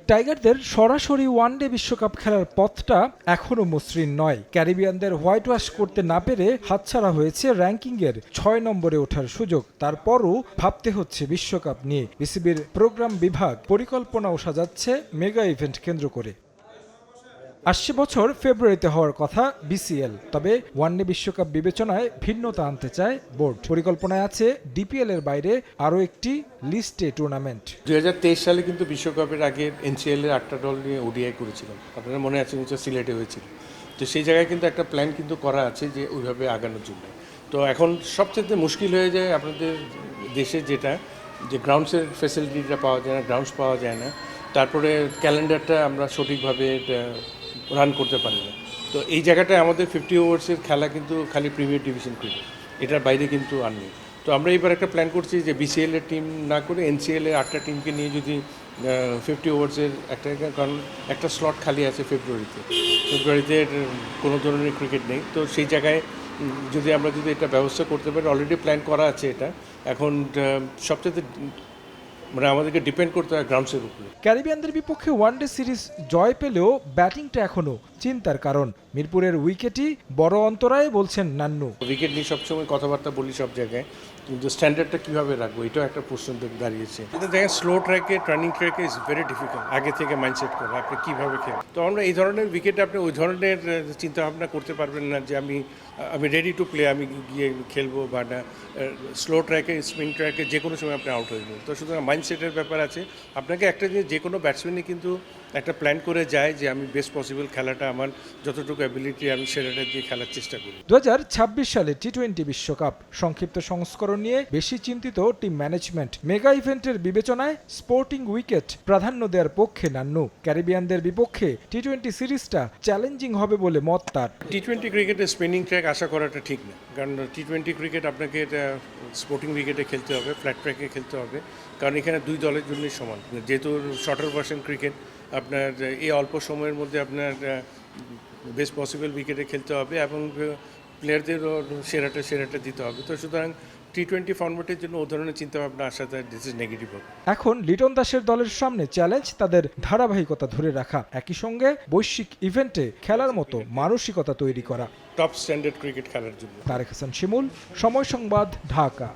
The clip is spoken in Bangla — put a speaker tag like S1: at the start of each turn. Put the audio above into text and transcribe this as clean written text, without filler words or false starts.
S1: টাইগারদের সরাসরি ওয়ানডে বিশ্বকাপ খেলার পথটা এখনো মসৃণ নয়। ক্যারিবিয়ানদের হোয়াইট ওয়াশ করতে না পেরে হাতছাড়া হয়েছে র্যাঙ্কিংয়ের ৬ নম্বরে ওঠার সুযোগ। তারপরও ভাবতে হচ্ছে বিশ্বকাপ নিয়ে। বিসিবির প্রোগ্রাম বিভাগ পরিকল্পনাও সাজাচ্ছে মেগা ইভেন্ট কেন্দ্র করে। আসছে বছর ফেব্রুয়ারিতে হওয়ার কথা বিসিএল, তবে ওয়ানডে বিশ্বকাপ বিবেচনায় ভিন্নতা আনতে চায় বোর্ড। পরিকল্পনায় আছে ডিপিএল এর বাইরে আরও একটি লিস্টে টুর্নামেন্ট।
S2: 2023 সালে কিন্তু বিশ্বকাপের আগে এনসিএল এর 8টা দল নিয়ে ওডিআই করেছিলাম, আপনারা মনে আছে নিশ্চয়, সিলেটে হয়েছিল। তো সেই জায়গায় কিন্তু একটা প্ল্যান কিন্তু করা আছে যে ওইভাবে আগানোর জন্য। তো এখন সবচেয়ে মুশকিল হয়ে যায় আপনাদের দেশে যেটা, যে গ্রাউন্ডসের ফ্যাসিলিটিটা পাওয়া যায় না, গ্রাউন্ডস পাওয়া যায় না, তারপরে ক্যালেন্ডারটা আমরা সঠিকভাবে রান করতে পারি না। তো এই জায়গাটায় আমাদের 50 ওভার্সের খেলা কিন্তু খালি প্রিমিয়ার ডিভিশন ক্রিকেট, এটার বাইরে কিন্তু আর নেই। তো আমরা এবার একটা প্ল্যান করছি যে বিসিএল এর টিম না করে এনসিএল এর 8টা টিমকে নিয়ে যদি 50 ওভার্সের একটা, কারণ একটা স্লট খালি আছে ফেব্রুয়ারিতে কোনো ধরনের ক্রিকেট নেই। তো সেই জায়গায় আমরা যদি এটা ব্যবস্থা করতে পারি, অলরেডি প্ল্যান করা আছে এটা। এখন সবচেয়ে আমাদেরকে ডিপেন্ড করতে হয় গ্রাউন্ডসের উপরে।
S1: ক্যারিবিয়ানদের বিপক্ষে ওয়ানডে সিরিজ জয় পেলেও ব্যাটিংটা এখনো চিন্তার কারণ। মিরপুরের উইকেটই বড় অন্তরায় বলছেন নান্নু।
S2: উইকেট নিয়ে সবসময় কথাবার্তা বলি সব জায়গায়, কিন্তু স্ট্যান্ডার্ডটা কীভাবে রাখবো এটাও একটা প্রশ্ন দাঁড়িয়েছে। এটা দেখেন স্লো ট্র্যাকে, টার্নিং ট্র্যাকে ইজ ভেরি ডিফিকাল্ট আগে থেকে মাইন্ডসেট করা, আপনি কীভাবে খেলেন। তো আমরা এই ধরনের উইকেটে আপনি ওই ধরনের চিন্তাভাবনা করতে পারবেন না যে আমি রেডি টু প্লে, আমি গিয়ে খেলবো বা না। স্লো ট্র্যাকে, স্পিন ট্র্যাকে যে কোনো সময় আপনি আউট হয়ে যাবেন। তো সুতরাং মাইন্ডসেটের ব্যাপার আছে। আপনাকে একটা জিনিস, যে কোনো ব্যাটসম্যানই কিন্তু একটা প্ল্যান করে যায় যে আমি বেস্ট পসিবল খেলাটা, আমার যতটুকু অ্যাবিলিটি আমি সেরাটা দিয়ে খেলার চেষ্টা করি।
S1: 2026 সালে টি-20 বিশ্বকাপ সংক্ষিপ্ত সংস্করণ নিয়ে বেশি চিন্তিত টিম ম্যানেজমেন্ট। মেগা ইভেন্টের বিবেচনায় স্পোর্টিং উইকেট প্রাধান্য দেওয়ার পক্ষে নান্নু। ক্যারিবিয়ানদের বিপক্ষে টি-20 সিরিজটা চ্যালেঞ্জিং হবে বলে মত তার।
S2: টি-20 ক্রিকেটে স্পিনিং ট্র্যাক আশা করাটা ঠিক না, কারণ টি-20 ক্রিকেট আপনাকে এটা স্পোর্টিং উইকেটে খেলতে হবে, ফ্ল্যাট ট্র্যাকে খেলতে হবে, কারণ এখানে দুই দলের জন্যই সমান। যেহেতু শর্টার ভার্সন ক্রিকেট, আপনার এই অল্প সময়ের মধ্যে আপনার বেস্ট পসিবল উইকেটে খেলতে হবে এবং প্লেয়ারদেরও সেরাটা দিতে হবে। তো সুতরাং টি-20 ফরম্যাটের জন্য ও ধরনের চিন্তাভাবনা আসাটা দিস ইজ নেগেটিভ হবে।
S1: এখন লিটন দাসের দলের সামনে চ্যালেঞ্জ তাদের ধারাবাহিকতা ধরে রাখা, একই সঙ্গে বৈশ্বিক ইভেন্টে খেলার মতো মানসিকতা তৈরি করা,
S2: টপ স্ট্যান্ডার্ড ক্রিকেট খেলার জন্য।
S1: তারেক হাসান শিমুল, সময় সংবাদ, ঢাকা।